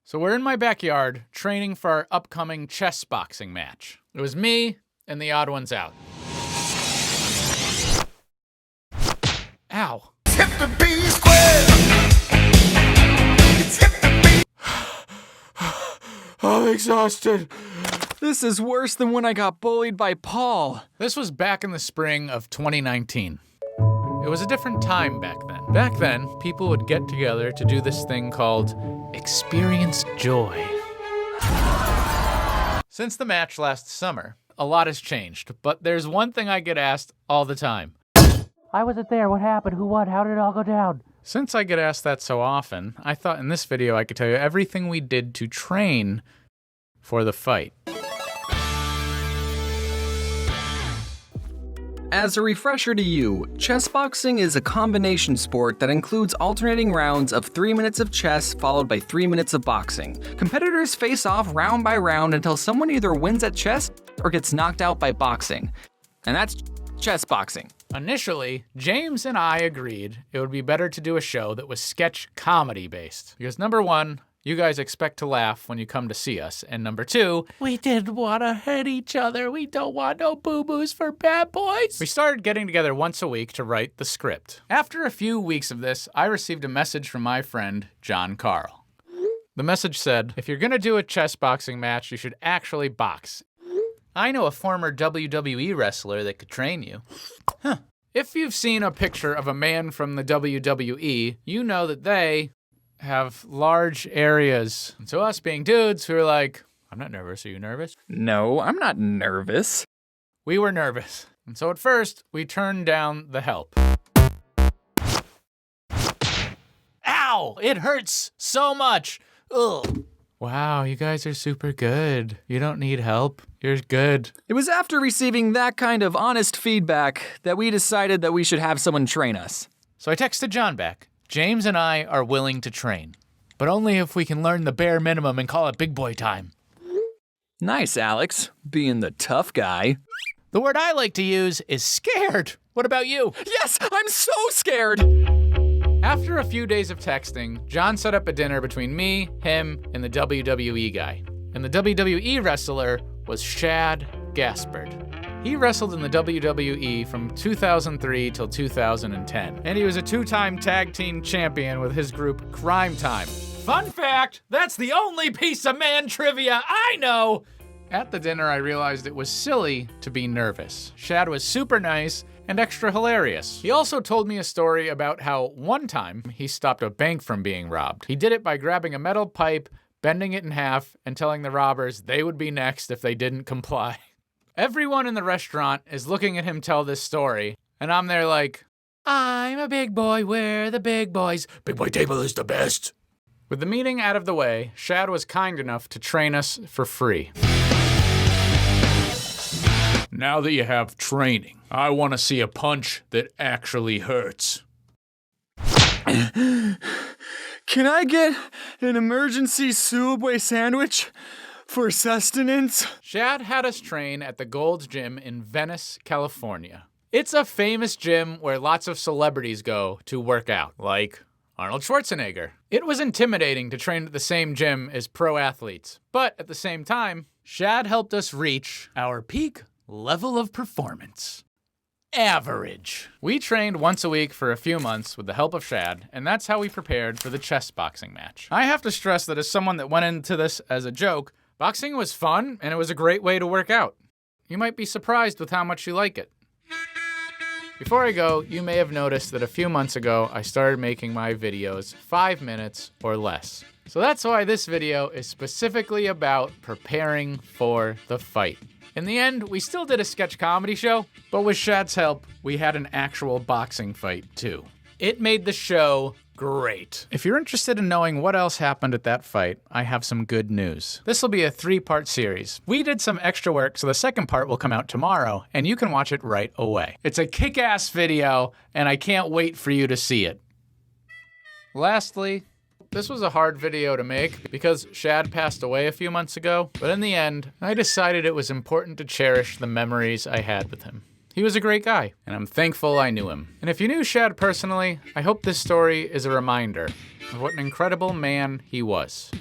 So we're in my backyard training for our upcoming chess boxing match. It was me and the Odd1sOut. Ow. Hip the B square. It's hip the B. I'm exhausted. This is worse than when I got bullied by Paul. This was back in the spring of 2019. It was a different time back then. Back then, people would get together to do this thing called Experience Joy. Since the match last summer, a lot has changed, but there's one thing I get asked all the time. I wasn't there. What happened? Who won? How did it all go down? Since I get asked that so often, I thought in this video I could tell you everything we did to train for the fight. As a refresher to you, chess boxing is a combination sport that includes alternating rounds of 3 minutes of chess followed by 3 minutes of boxing. Competitors face off round by round until someone either wins at chess or gets knocked out by boxing. And that's chess boxing. Initially, James and I agreed it would be better to do a show that was sketch comedy based. Because number one, you guys expect to laugh when you come to see us. And number two, We didn't want to hurt each other. We don't want no boo-boos for bad boys. we started getting together once a week to write the script. After a few weeks of this, I received a message from my friend, John Carl. The message said, if you're gonna do a chess boxing match, you should actually box. I know a former WWE wrestler that could train you. Huh. If you've seen a picture of a man from the WWE, you know that they have large areas. And so us being dudes who are like, I'm not nervous, are you nervous? No, I'm not nervous. We were nervous. And so at first, we turned down the help. Ow! It hurts so much! Ugh. Wow, you guys are super good. You don't need help. You're good. It was after receiving that kind of honest feedback that we decided that we should have someone train us. So I texted John back. James and I are willing to train, but only if we can learn the bare minimum and call it big boy time. Nice, Alex, being the tough guy. The word I like to use is scared. What about you? Yes, I'm so scared! After a few days of texting, John set up a dinner between me, him, and the WWE guy. And the WWE wrestler was Shad Gaspard. He wrestled in the WWE from 2003 till 2010, and he was a two-time tag team champion with his group Crime Time. Fun fact, that's the only piece of man trivia I know! At the dinner, I realized it was silly to be nervous. Shad was super nice and extra hilarious. He also told me a story about how one time he stopped a bank from being robbed. He did it by grabbing a metal pipe, bending it in half, and telling the robbers they would be next if they didn't comply. Everyone in the restaurant is looking at him tell this story, and I'm there like, I'm a big boy, we're the big boys. Big boy table is the best. With the meeting out of the way, Shad was kind enough to train us for free. Now that you have training, I want to see a punch that actually hurts. Can I get an emergency Subway sandwich for sustenance? Shad had us train at the Gold's Gym in Venice, California. It's a famous gym where lots of celebrities go to work out, like Arnold Schwarzenegger. It was intimidating to train at the same gym as pro athletes, but at the same time, Shad helped us reach our peak level of performance. Average. We trained once a week for a few months with the help of Shad, and that's how we prepared for the chess boxing match. I have to stress that as someone that went into this as a joke, boxing was fun and it was a great way to work out. You might be surprised with how much you like it. Before I go, you may have noticed that a few months ago, I started making my videos 5 minutes or less. So that's why this video is specifically about preparing for the fight. In the end, we still did a sketch comedy show, but with Shad's help, we had an actual boxing fight too. It made the show great. If you're interested in knowing what else happened at that fight, I have some good news. This will be a 3-part series. We did some extra work, so the second part will come out tomorrow, and you can watch it right away. It's a kick-ass video, and I can't wait for you to see it. Lastly, this was a hard video to make because Shad passed away a few months ago, but in the end, I decided it was important to cherish the memories I had with him. He was a great guy, and I'm thankful I knew him. And if you knew Shad personally, I hope this story is a reminder of what an incredible man he was.